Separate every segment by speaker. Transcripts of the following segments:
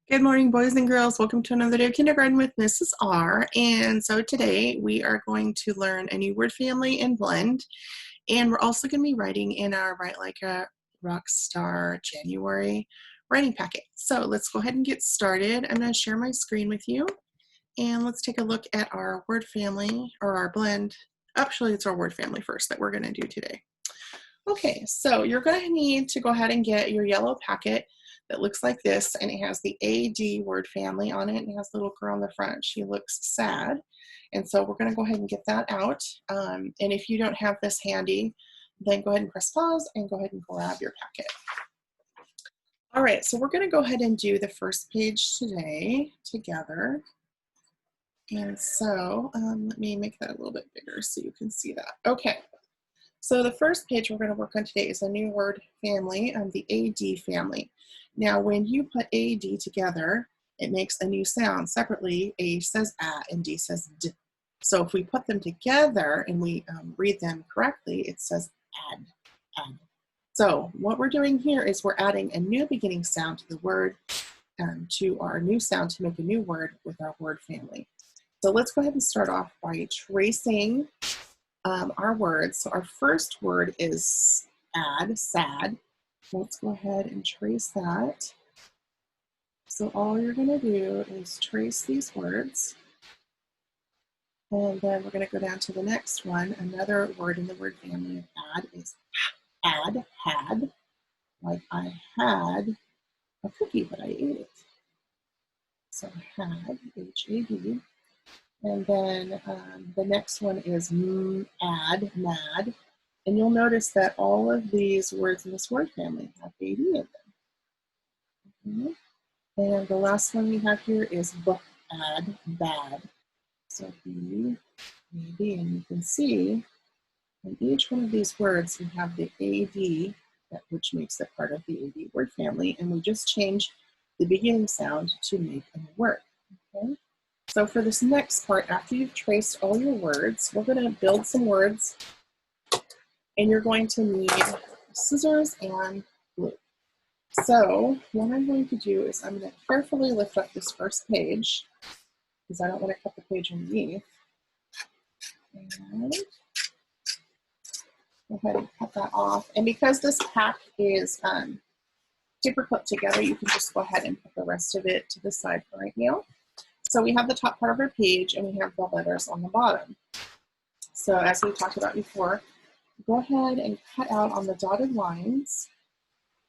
Speaker 1: Good morning, boys and girls. Welcome to another day of kindergarten with Mrs. R. And so today we are going to learn a new word family and blend. And we're also going to be writing in our Write Like a Rock Star January writing packet. So let's go ahead and get started. I'm going to share my screen with you. And let's take a look at our word family or our blend. Actually, it's our word family first that we're going to do today. Okay, so you're going to need to go ahead and get your yellow packet that looks like this, and it has the AD word family on it, and it has the little girl on the front. She looks sad, and so we're going to go ahead and get that out. And if you don't have this handy, then go ahead and press pause and go ahead and grab your packet. All right, so we're going to go ahead and do the first page today together. And so let me make that a little bit bigger so you can see that. Okay. So the first page we're going to work on today is a new word family, the AD family. Now, when you put AD together, it makes a new sound. Separately, A says A and D says D. So if we put them together and we read them correctly, it says ad, ad. So what we're doing here is we're adding a new beginning sound to the word, to our new sound to make a new word with our word family. So let's go ahead and start off by tracing our words. So our first word is add, sad. Let's go ahead and trace that. So all you're going to do is trace these words. And then we're going to go down to the next one. Another word in the word family of add is add, had. Like I had a cookie, but I ate it. So had, H-A-D. And then the next one is add, mad. And you'll notice that all of these words in this word family have AD in them. Okay. And the last one we have here is add, bad. So B, AD, and you can see in each one of these words we have the AD, which makes it part of the AD word family, and we just change the beginning sound to make a new word. Okay. So for this next part, after you've traced all your words, we're going to build some words. And you're going to need scissors and glue. So what I'm going to do is I'm going to carefully lift up this first page because I don't want to cut the page underneath. And go ahead and cut that off. And because this pack is paper clipped together, you can just go ahead and put the rest of it to the side for right now. So we have the top part of our page and we have the letters on the bottom. So as we talked about before, go ahead and cut out on the dotted lines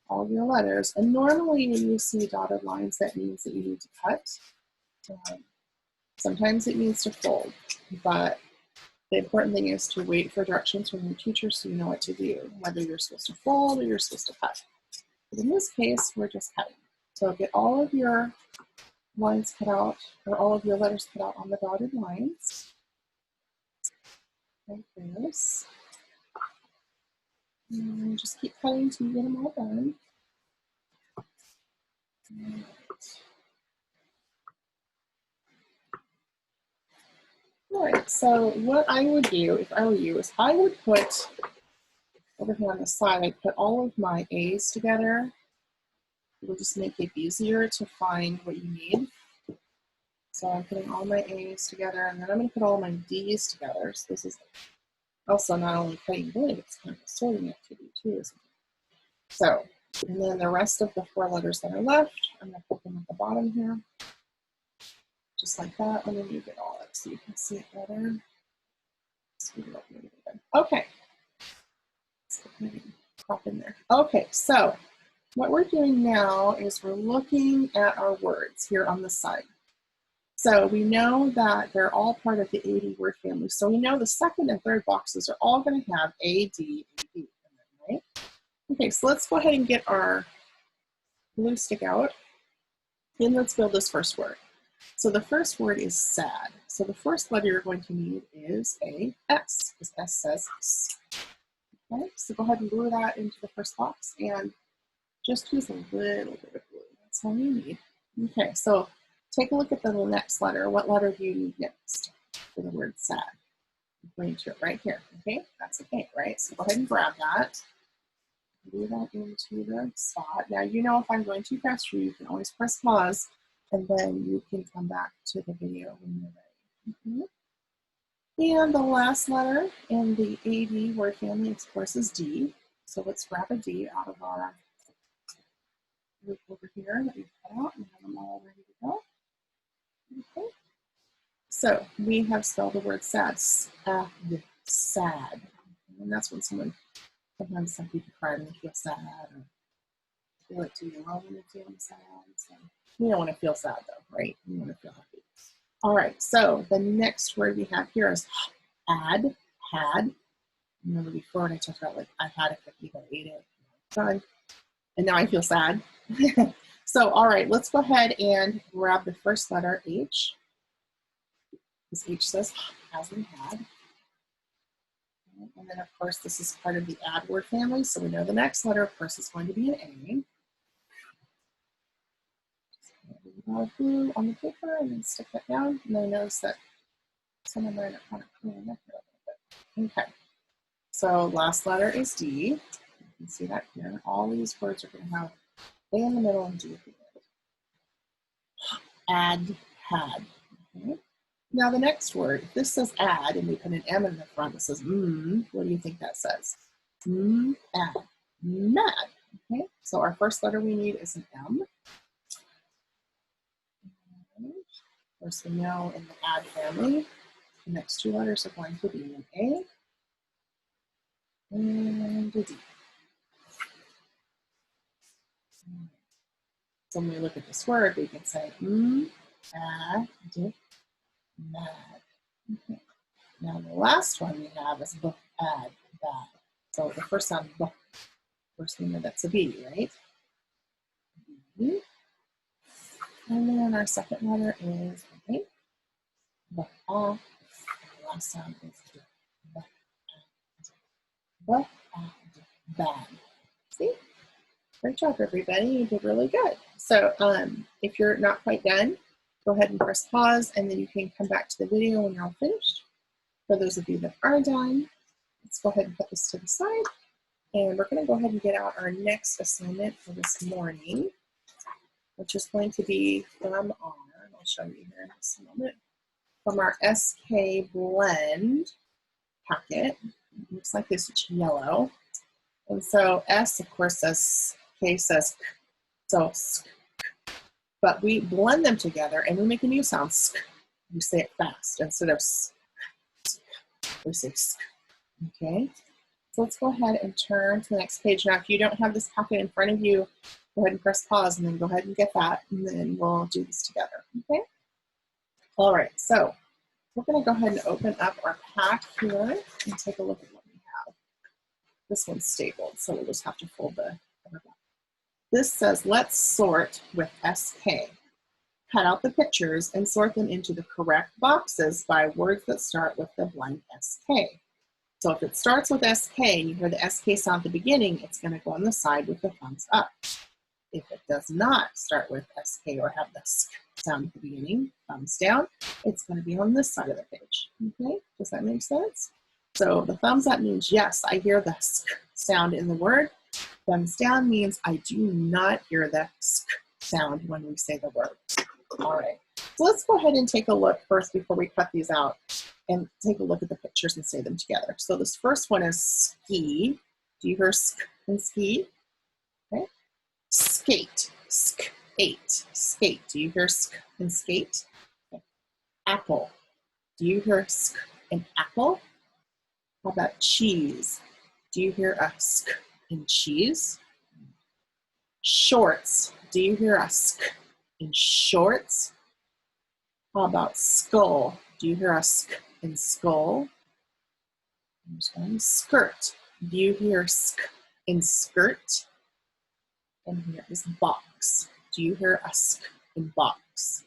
Speaker 1: all of your letters. And normally when you see dotted lines, that means that you need to cut. Sometimes it means to fold, but the important thing is to wait for directions from your teacher so you know what to do, whether you're supposed to fold or you're supposed to cut. But in this case, we're just cutting. So get all of your lines cut out, or all of your letters cut out on the dotted lines, like this. And just keep cutting until you get them all done. Right. All right, so what I would do if I were you is I would put, over here on the side, I'd put all of my A's together. It'll just make it easier to find what you need. So I'm putting all my A's together, and then I'm going to put all my D's together. So this is also not only cutting wood, it's kind of a sorting activity too, isn't it? So, and then the rest of the 4 letters that are left, I'm going to put them at the bottom here, just like that. Let me move it all up so you can see it better. Okay, let's go ahead and pop in there. Okay, so what we're doing now is we're looking at our words here on the side. So we know that they're all part of the AD word family. So we know the second and third boxes are all going to have AD, AD in them, right? Okay, so let's go ahead and get our glue stick out, and let's build this first word. So the first word is sad. So the first letter you're going to need is a S, because S says S. Okay, so go ahead and glue that into the first box, and just use a little bit of glue. That's all you need. Okay, so take a look at the next letter. What letter do you need next for the word sad? I'm going to it right here. Okay, that's okay, right? So go ahead and grab that. Glue that into the spot. Now, you know if I'm going too fast for you, you can always press pause and then you can come back to the video when you're ready. And the last letter in the AD word family, of course, is D. So let's grab a D out of our group over here that we've cut out and have them all ready to go. Okay. So we have spelled the word sad, sad. And that's when sometimes some people cry when they feel sad, or feel it too alone when they're feeling sad. So we don't want to feel sad though, right? We want to feel happy. All right, so the next word we have here is had. Remember before when I talked about like I had a cookie, but I ate it, done, and now I feel sad. So all right, let's go ahead and grab the first letter, H. This H says has and had. And then of course this is part of the add word family, so we know the next letter of course is going to be an A. Blue on the paper and then stick that down. And then notice that some of mine are kind of cleaning up here a little bit. Okay, so last letter is D. You can see that here. All these words are going to have A in the middle and D at the end. Add, had. Okay. Now the next word, if this says add and we put an M in the front that says what do you think that says? Add, mad. Okay, so our first letter we need is an M. Of course, we know in the add family, the next two letters are going to be an A and a D. So when we look at this word, we can say add, mad. Okay. Now the last one we have is add, bad. So the first sound, first we know that's a B, right? B. And then our second letter is A. The last sound is bad. See? Great job, everybody. You did really good. So if you're not quite done, go ahead and press pause, and then you can come back to the video when you're all finished. For those of you that are done, let's go ahead and put this to the side. And we're going to go ahead and get out our next assignment for this morning, which is going to be from our, and I'll show you here in just a moment, from our SK Blend packet. It looks like this, it's yellow. And so S, of course, says, K says K, so sk, but we blend them together and we make a new sound, sk. We say it fast instead of sk, we say sk, okay? So let's go ahead and turn to the next page. Now, if you don't have this packet in front of you, go ahead and press pause and then go ahead and get that, and then we'll do this together, okay? All right, so we're gonna go ahead and open up our pack here and take a look at what we have. This one's stapled, so we'll just have to fold the cover back. This says, let's sort with SK. Cut out the pictures and sort them into the correct boxes by words that start with the blank SK. So if it starts with SK and you hear the SK sound at the beginning, it's going to go on the side with the thumbs up. If it does not start with SK or have the SK sound at the beginning, thumbs down, it's going to be on this side of the page. Okay, does that make sense? So the thumbs up means yes, I hear the SK sound in the word. Thumbs down means I do not hear the SK sound when we say the word. All right, so let's go ahead and take a look first before we cut these out and take a look at the pictures and say them together. So this first one is ski. Do you hear sk and ski? Okay. Skate, skate, skate. Do you hear sk and skate? Okay. Apple. Do you hear sk and apple? How about cheese? Do you hear a sk in cheese? Shorts. Do you hear a sk in shorts? How about skull? Do you hear a sk in skull? Skirt. Do you hear sk in skirt? And here is box. Do you hear a sk in box?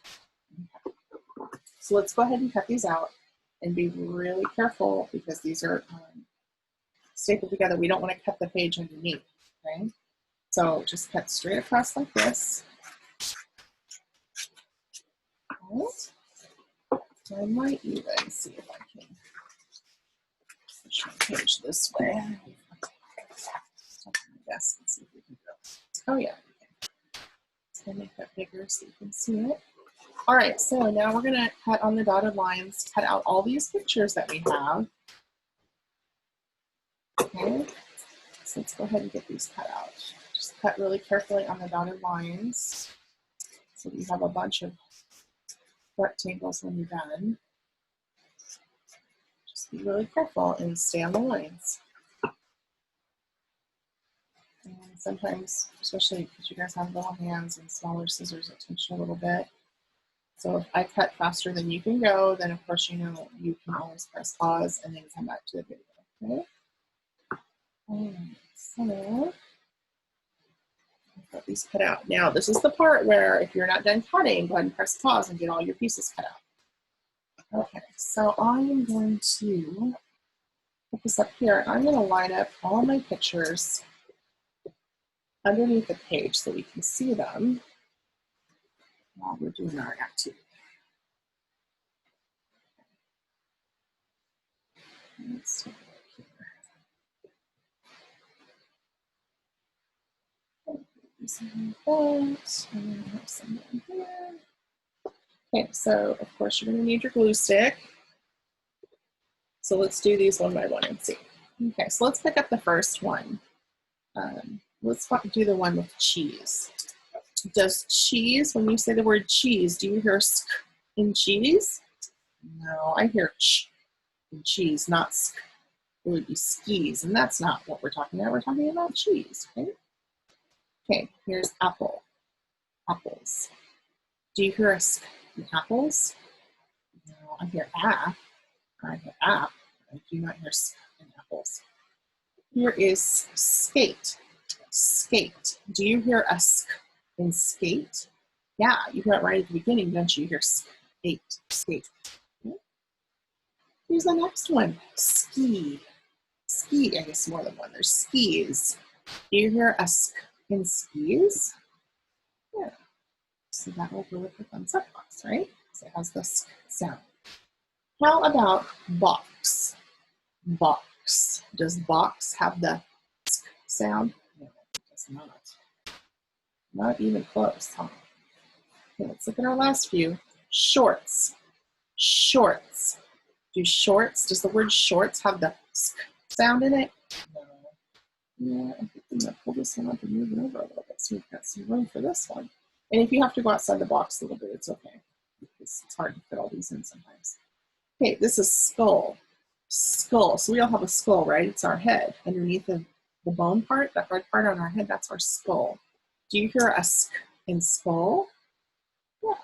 Speaker 1: Okay. So let's go ahead and cut these out and be really careful because these are stapled together. We don't want to cut the page underneath, okay? So just cut straight across like this. All right. I might even see if I can push my page this way. Stop on my desk and see if we can go. Oh yeah. Just gonna make that bigger so you can see it. All right, so now we're gonna cut on the dotted lines, cut out all these pictures that we have. Okay, so let's go ahead and get these cut out. Just cut really carefully on the dotted lines so that you have a bunch of rectangles when you're done. Just be really careful and stay on the lines. And sometimes, especially because you guys have little hands and smaller scissors, it takes you a little bit. So if I cut faster than you can go, then of course you know you can always press pause and then come back to the video, okay? So I've got these cut out. Now this is the part where if you're not done cutting, go ahead and press pause and get all your pieces cut out. Okay, so I am going to put this up here. I'm going to line up all my pictures underneath the page so we can see them while we're doing our activity. Let's take a look here. Some of that, and have some down here. Okay, so of course you're going to need your glue stick. So let's do these one by one and see. Okay, so let's pick up the first one. Let's do the one with cheese. Does cheese, when you say the word cheese, do you hear sk in cheese? No, I hear ch in cheese, not sk. It would be skis, and that's not what we're talking about. We're talking about cheese, okay? Okay, here's apple, apples. Do you hear a sk in apples? No, I hear a. I hear app. I do not hear sk in apples. Here is skate, skate. Do you hear a sk in skate? Yeah, you hear it right at the beginning, don't you? You hear skate, skate. Okay. Here's the next one, ski. Ski, I guess more than one. There's skis. Do you hear a sk in skis? Yeah. So that will go with the thumbs up box, right? So it has the sk sound. How about box? Box. Does box have the sk sound? No, it does not. Not even close, huh? Okay, let's look at our last few. Shorts. Shorts. Does the word shorts have the sk sound in it? No. Yeah, I think I'm going to pull this one up and move it over a little bit so we've got some room for this one. And if you have to go outside the box a little bit, it's okay. It's hard to fit all these in sometimes. Okay, this is skull. Skull. So we all have a skull, right? It's our head. Underneath the bone part, the hard part on our head, that's our skull. Do you hear a sk in skull? Yeah.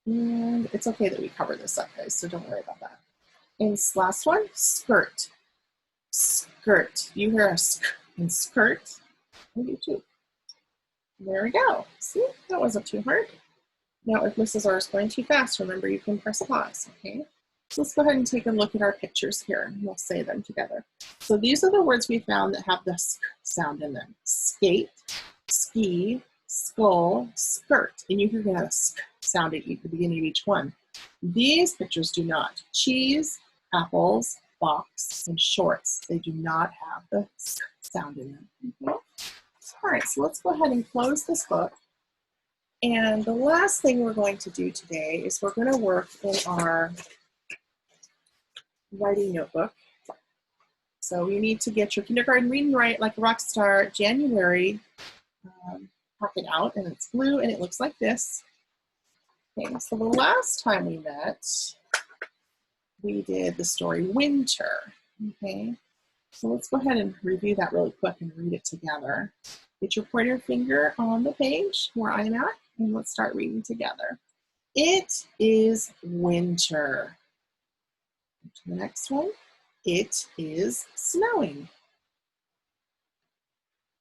Speaker 1: And it's okay that we cover this up, guys, so don't worry about that. And this last one, skirt. Skirt. You hear a sk in skirt? I do too. There we go. See, that wasn't too hard. Now, if Mrs. R is going too fast, remember you can press pause, okay? So let's go ahead and take a look at our pictures here, and we'll say them together. So these are the words we found that have the sk sound in them. Skate, ski, skull, skirt. And you hear that sk sound at the beginning of each one. These pictures do not. Cheese, apples, box, and shorts. They do not have the sk sound in them. Okay? All right, so let's go ahead and close this book. And the last thing we're going to do today is we're going to work in our writing notebook. So you need to get your kindergarten read and write like a rock star January pocket out, and it's blue and it looks like this. Okay, so the last time we met, we did the story Winter. Okay, so let's go ahead and review that really quick and read it together. Get your pointer finger on the page where I'm at, and let's start reading together. It is winter. To the next one. It is snowing.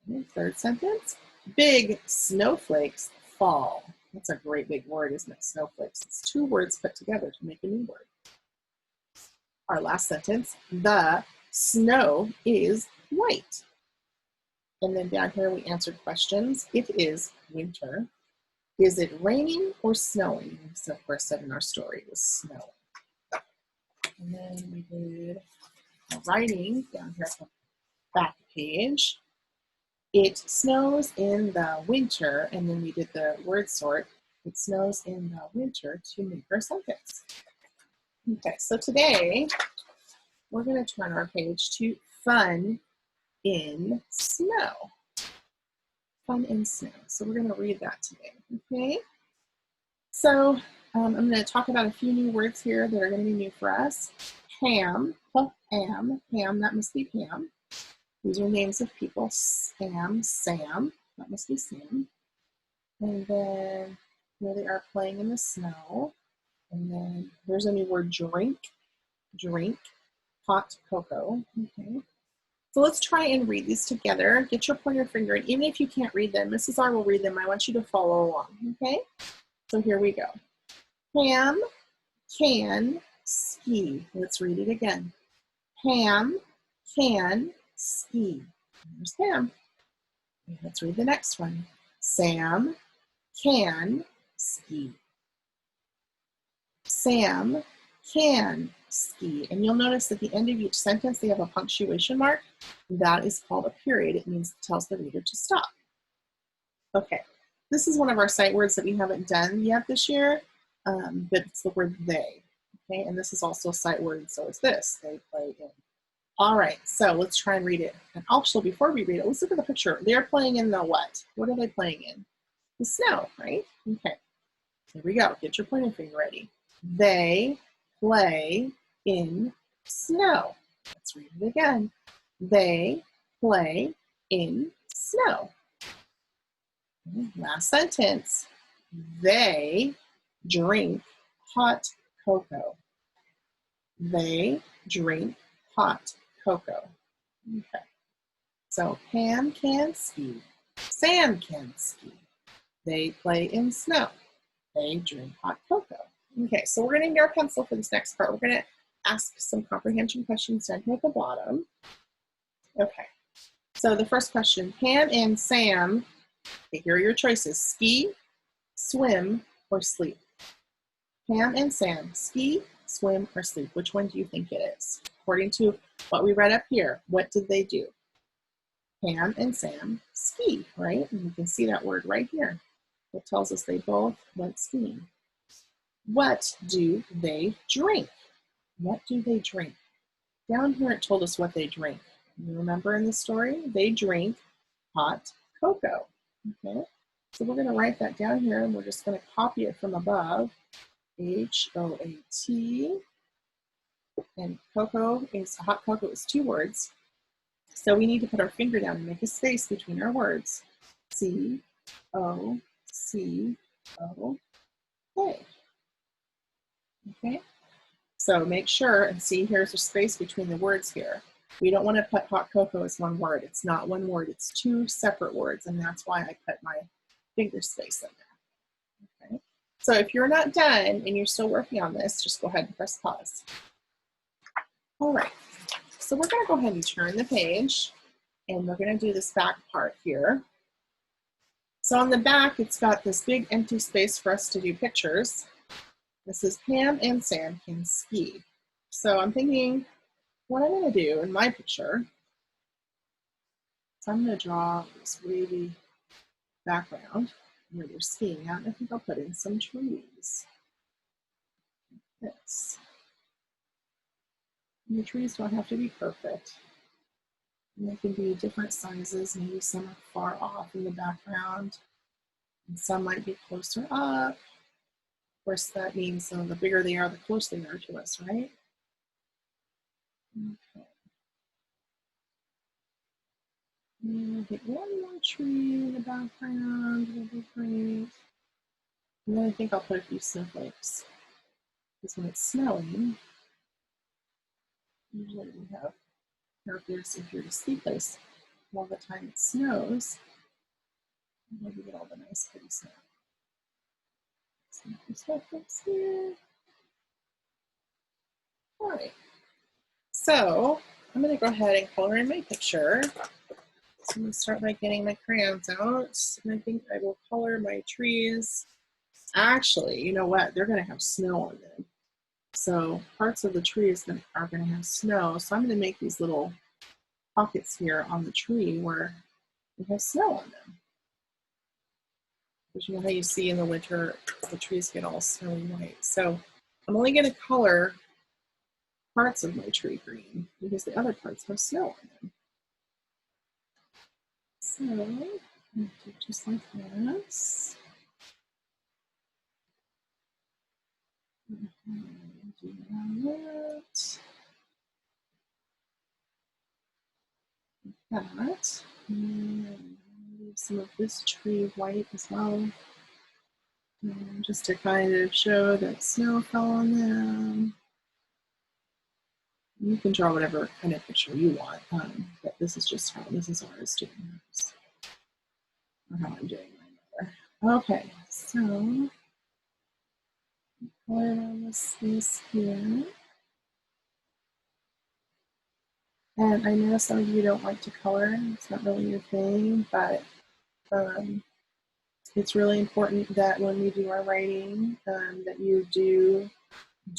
Speaker 1: Okay, third sentence. Big snowflakes fall. That's a great big word, isn't it? Snowflakes. It's two words put together to make a new word. Our last sentence. The snow is white. And then down here we answered questions. It is winter. Is it raining or snowing? So of course said in our story it was snowing. And then we did writing down here at the back page. It snows in the winter, and then we did the word sort. It snows in the winter to make our sentence. Okay, so today we're going to turn our page to fun in snow. Fun in snow. So we're going to read that today. Okay. So I'm going to talk about a few new words here that are going to be new for us. Pam, Pam, that must be Pam. These are names of people. Sam, that must be Sam. And then here they are playing in the snow. And then there's a new word, drink, hot cocoa. Okay. So let's try and read these together. Get your pointer finger, and even if you can't read them, Mrs. R will read them. I want you to follow along, okay? So here we go. Pam can ski. Let's read it again. Pam can ski. There's Pam. Let's read the next one. Sam can ski. Sam can ski. And you'll notice at the end of each sentence, they have a punctuation mark. That is called a period. It means it tells the reader to stop. Okay, this is one of our sight words that we haven't done yet this year, but it's the word they. Okay, and this is also a sight word, so it's this. They play in. All right, so let's try and read it. And actually, before we read it, let's look at the picture. They're playing in the what? What are they playing in? The snow, right? Okay, here we go. Get your pointer finger ready. They play in snow. Let's read it again. They play in snow. Last sentence. They drink hot cocoa. They drink hot cocoa. Okay. So Pam can ski. Sam can ski. They play in snow. They drink hot cocoa. Okay, so we're going to need our pencil for this next part. We're going to ask some comprehension questions down here at the bottom. Okay, so the first question, Pam and Sam, okay, here are your choices, ski, swim, or sleep. Pam and Sam, ski, swim, or sleep. Which one do you think it is? According to what we read up here, what did they do? Pam and Sam ski, right? And you can see that word right here. It tells us they both went skiing. What do they drink? What do they drink? Down here it told us what they drink. You remember in the story? They drink hot cocoa. Okay, so we're going to write that down here, and we're just going to copy it from above. H-O-A-T. And hot cocoa is 2 words. So we need to put our finger down and make a space between our words. C-O-C-O-A. Okay, so make sure and see here's a space between the words here. We don't want to put hot cocoa as one word. It's not one word, it's 2 separate words, and that's why I put my finger space in there. Okay, so if you're not done and you're still working on this, just go ahead and press pause. All right, so we're going to go ahead and turn the page, and we're going to do this back part here. So on the back, it's got this big empty space for us to do pictures. This is Pam and Sam can ski. So I'm thinking what I'm going to do in my picture, so I'm going to draw this wavy background where they're skiing at. I think I'll put in some trees. Like this. And the trees don't have to be perfect. And they can be different sizes. Maybe some are far off in the background, and some might be closer up. Of course, that means the bigger they are, the closer they are to us, right? Okay. And I'll get one more tree in the background. It'll be great. And then I think I'll put a few snowflakes. Because when it's snowing, usually we have characters if you're a ski place. All the time it snows, maybe get all the nice pretty snow. Some snowflakes here. All right. So I'm going to go ahead and color in my picture. So I'm going to start by getting my crayons out. And I think I will color my trees. Actually, you know what? They're going to have snow on them. So parts of the trees are going to have snow. So I'm going to make these little pockets here on the tree where It has snow on them. Because you know how you see in the winter, the trees get all snowy white. So I'm only going to color parts of my tree green because the other parts have snow on them. So do just like this. Do that. That. And some of this tree white as well. Just to kind of show that snow fell on them. You can draw whatever kind of picture you want, but this is just how Mrs. R is doing hers, or how I'm doing mine. Okay, so color on this piece here. And I know some of you don't like to color, it's not really your thing, but it's really important that when we do our writing, that you do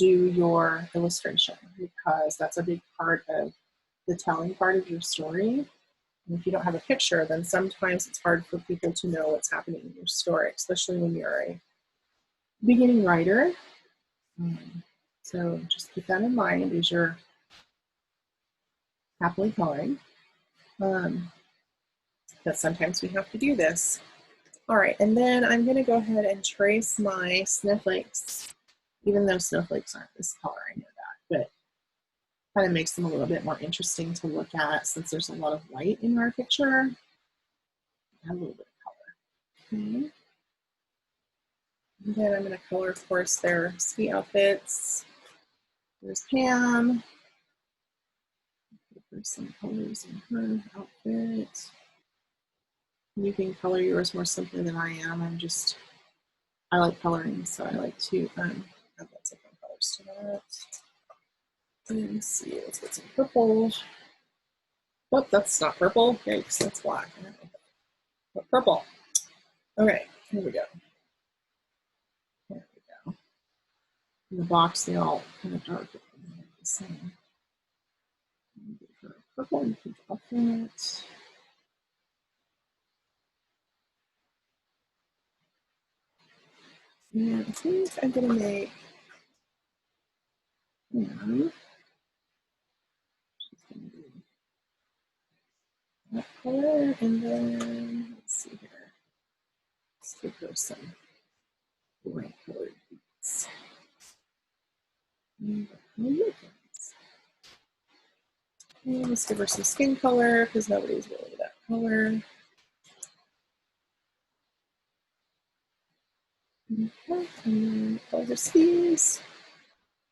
Speaker 1: your illustration, because that's a big part of the telling part of your story. And if you don't have a picture, then sometimes it's hard for people to know what's happening in your story, especially when you're a beginning writer. So just keep that in mind as you're happily coloring. But sometimes we have to do this. All right, and then I'm going to go ahead and trace my snowflakes, even though snowflakes aren't this color, I know that, but kind of makes them a little bit more interesting to look at since there's a lot of white in our picture. Add a little bit of color. Okay. And then I'm going to color, of course, their ski outfits. There's Pam. Give her some colors in her outfit. You can color yours more simply than I am. I like coloring, so I like to add lots of different colors to that. Let's see, let's get some purple. Oh, that's not purple. Yikes, that's black. But purple. Okay, here we go. There we go. In the box, they all kind of dark, the same. Purple, you can drop that. And I think I'm gonna make that color, and then let's see here. Let's give her some white colored beads. And let's give her some skin color because nobody's really that color. Okay, and then color the skis.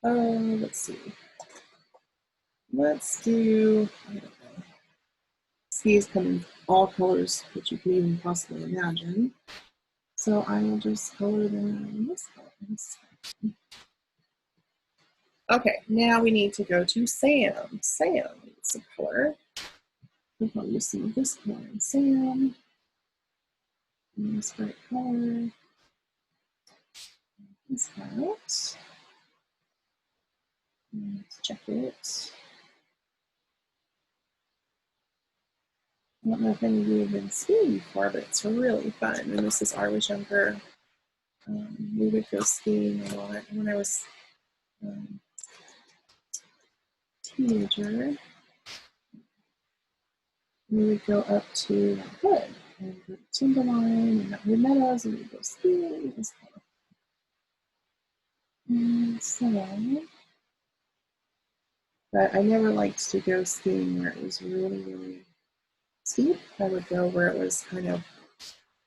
Speaker 1: Let's see. Let's do, I don't know. Skis come in all colors that you can even possibly imagine. So I will just color them this color. Okay, now we need to go to Sam. Sam needs some color. I think I'll use some of this color in Sam. And this bright color. This out. Let's check it. I don't know if any of you have been skiing before, but it's really fun. When Mrs. R was younger, we would go skiing a lot. When I was a teenager, we would go up to Mount Hood and go to Timberline and Mount Hood Meadows, and we'd go skiing. It was fun. But I never liked to go skiing where it was really, really steep. I would go where it was kind of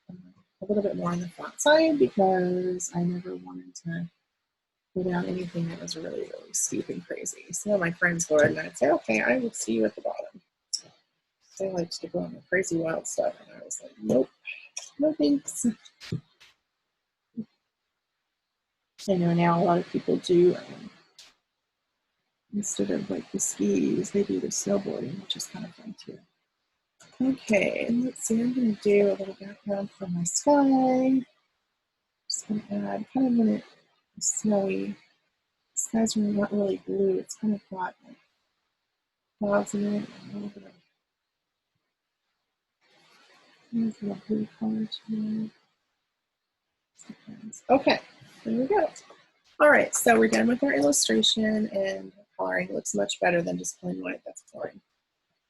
Speaker 1: a little bit more on the flat side because I never wanted to go down anything that was really, really steep and crazy. So my friends would, and I'd say, okay, I will see you at the bottom. They liked to go on the crazy wild stuff, and I was like, nope, no thanks. I know now a lot of people do, instead of like the skis, they do the snowboarding, which is kind of fun too. Okay, and let's see, I'm going to do a little background for my sky. Just going to add, kind of when it's snowy, the sky's not really blue, it's kind of got like clouds in it, and a little bit of Okay, there we go. All right, so we're done with our illustration, and coloring looks much better than just plain white. That's coloring.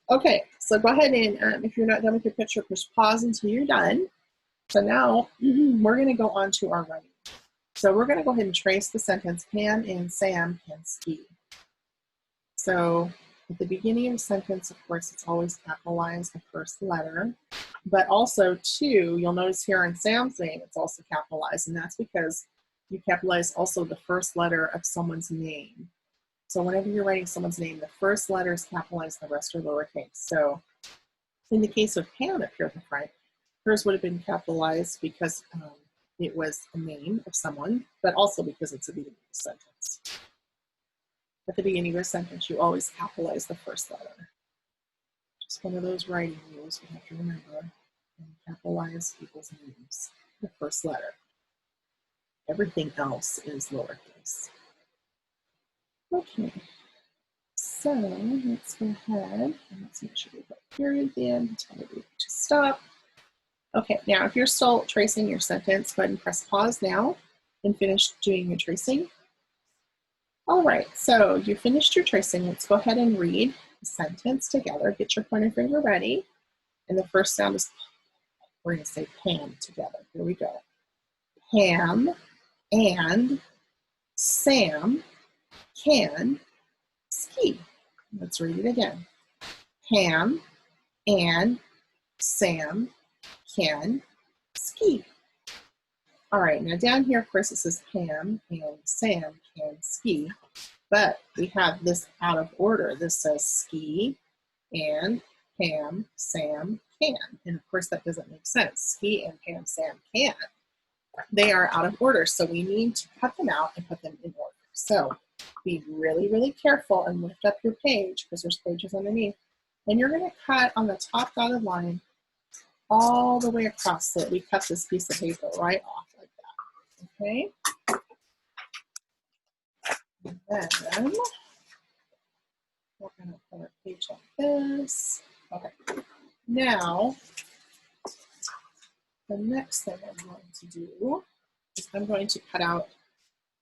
Speaker 1: Okay, so go ahead and if you're not done with your picture, push pause until you're done. So now we're going to go on to our writing. So we're going to go ahead and trace the sentence, Pam and Sam can ski. So at the beginning of a sentence, of course, it's always capitalized, the first letter. But also, too, you'll notice here in Sam's name, it's also capitalized. And that's because you capitalize also the first letter of someone's name. So whenever you're writing someone's name, the first letter is capitalized, the rest are lowercase. So in the case of Pam up here at the front, hers would have been capitalized because it was a name of someone, but also because it's the beginning of the sentence. At the beginning of a sentence, you always capitalize the first letter. Just one of those writing rules we have to remember. And capitalize people's names, the first letter. Everything else is lowercase. Okay, so let's go ahead and let's make sure we put a period at the end. Tell me to stop. Okay, now if you're still tracing your sentence, go ahead and press pause now and finish doing your tracing. All right, so you finished your tracing. Let's go ahead and read the sentence together. Get your pointer finger ready. And the first sound is, we're going to say Pam together. Here we go. Pam and Sam can ski. Let's read it again. Pam and Sam can ski. All right, now down here, of course, it says Pam and Sam can ski, but we have this out of order. This says ski and Pam, Sam can. And of course, that doesn't make sense. Ski and Pam, Sam can. They are out of order, so we need to cut them out and put them in order. So be really, really careful and lift up your page because there's pages underneath. And you're going to cut on the top dotted line all the way across so that we cut this piece of paper right off like that. Okay? And then we're going to put our page like this. Okay. Now, the next thing I'm going to do is I'm going to cut out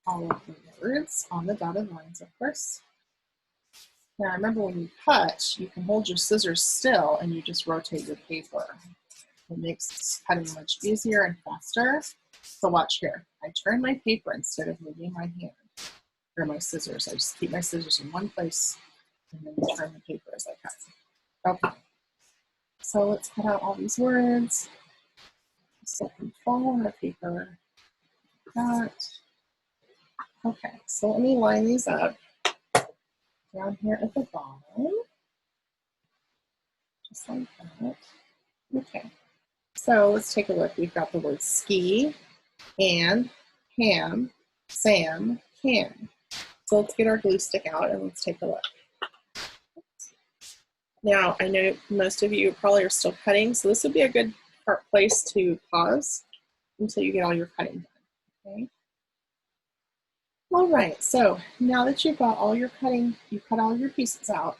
Speaker 1: all of the words on the dotted lines, of course. Now, remember when you cut, you can hold your scissors still and you just rotate your paper. It makes cutting much easier and faster. So watch here. I turn my paper instead of moving my hand or my scissors. I just keep my scissors in one place and then turn the paper as I cut. Okay. So let's cut out all these words. So control on the paper. Cut. Okay, so let me line these up down here at the bottom. Just like that. Okay. So let's take a look. We've got the word ski and Pam, Sam, can. So let's get our glue stick out and let's take a look. Now, I know most of you probably are still cutting, so this would be a good place to pause until you get all your cutting done, okay? All right, so now that you've got all your cutting, you cut all your pieces out,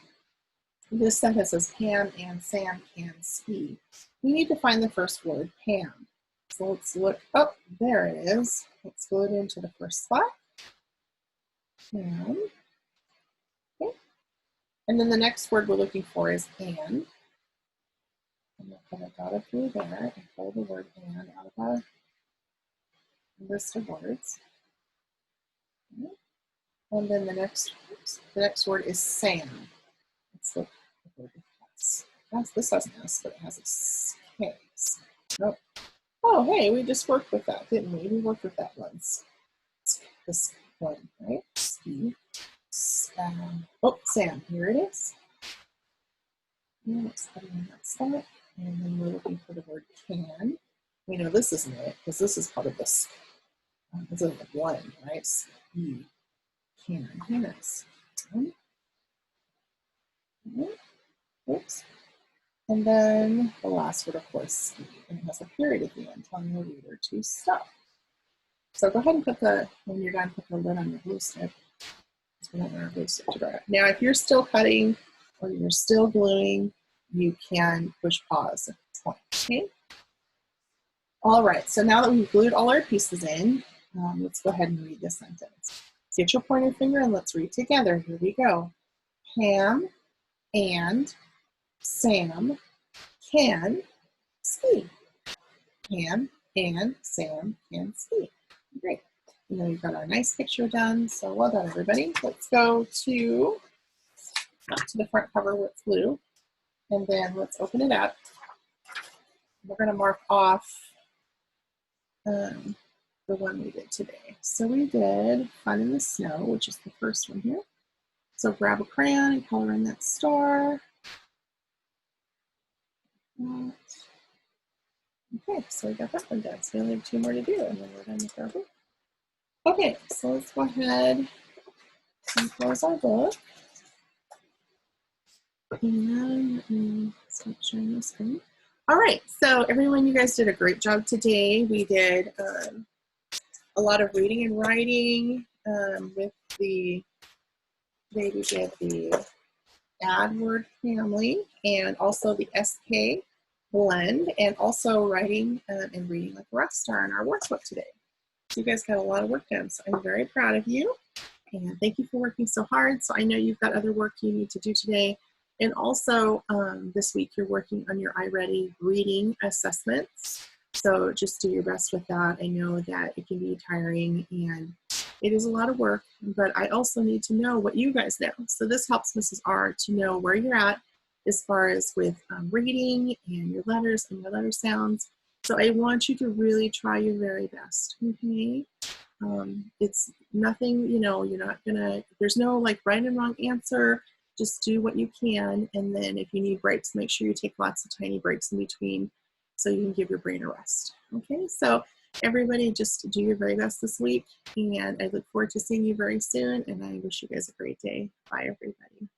Speaker 1: this sentence says Pam and Sam can ski. We need to find the first word, Pam. So let's look, oh, there it is. Let's go into the first spot. Pam. Okay. And then the next word we're looking for is and. I'm going to put a dot through there and pull the word and out of our list of words. Okay. And then the next word is Sam. Let's look at the word S. This has an S, but it has a K. Nope. Oh, hey, we just worked with that, didn't we? We worked with that once. This one, right? Ski. Oh, Sam, here it is. And let's put it in that spot. And then we're looking for the word can. We know this isn't it, because this is part of this. This is a blend, right? Ski. Can. Yes. Oops. And then the last word, of course, ski. And it has a period at the end, telling the reader to stop. So go ahead and put when you're done, put the lid on your glue stick. We don't want our glue stick to dry. Now, if you're still cutting or you're still gluing, you can push pause at this point, okay? All right, so now that we've glued all our pieces in, let's go ahead and read this sentence. Get your pointer finger and let's read together. Here we go. Pam and Sam can ski. Pam and Sam can ski. Great. And then we've got our nice picture done. So well done, everybody. Let's go to the front cover where it's blue. And then let's open it up. We're going to mark off the one we did today. So we did Fun in the Snow, which is the first one here. So grab a crayon and color in that star. Okay, so we got that one done. So we only have 2 more to do, and then we're done with our book. Okay, so let's go ahead and close our book. And let me stop sharing my screen. All right, so everyone, you guys did a great job today. We did a lot of reading and writing with the, today we did the add word family and also the SK blend, and also writing and reading like a rock star in our workbook today. So you guys got a lot of work done, so I'm very proud of you. And thank you for working so hard. So I know you've got other work you need to do today. And also this week you're working on your iReady reading assessments. So just do your best with that. I know that it can be tiring and it is a lot of work, but I also need to know what you guys know. So this helps Mrs. R to know where you're at as far as with reading and your letters and your letter sounds. So I want you to really try your very best, okay? It's nothing, you know, you're not gonna, there's no like right and wrong answer. Just do what you can, and then if you need breaks, make sure you take lots of tiny breaks in between so you can give your brain a rest. Okay, so everybody just do your very best this week, and I look forward to seeing you very soon, and I wish you guys a great day. Bye, everybody.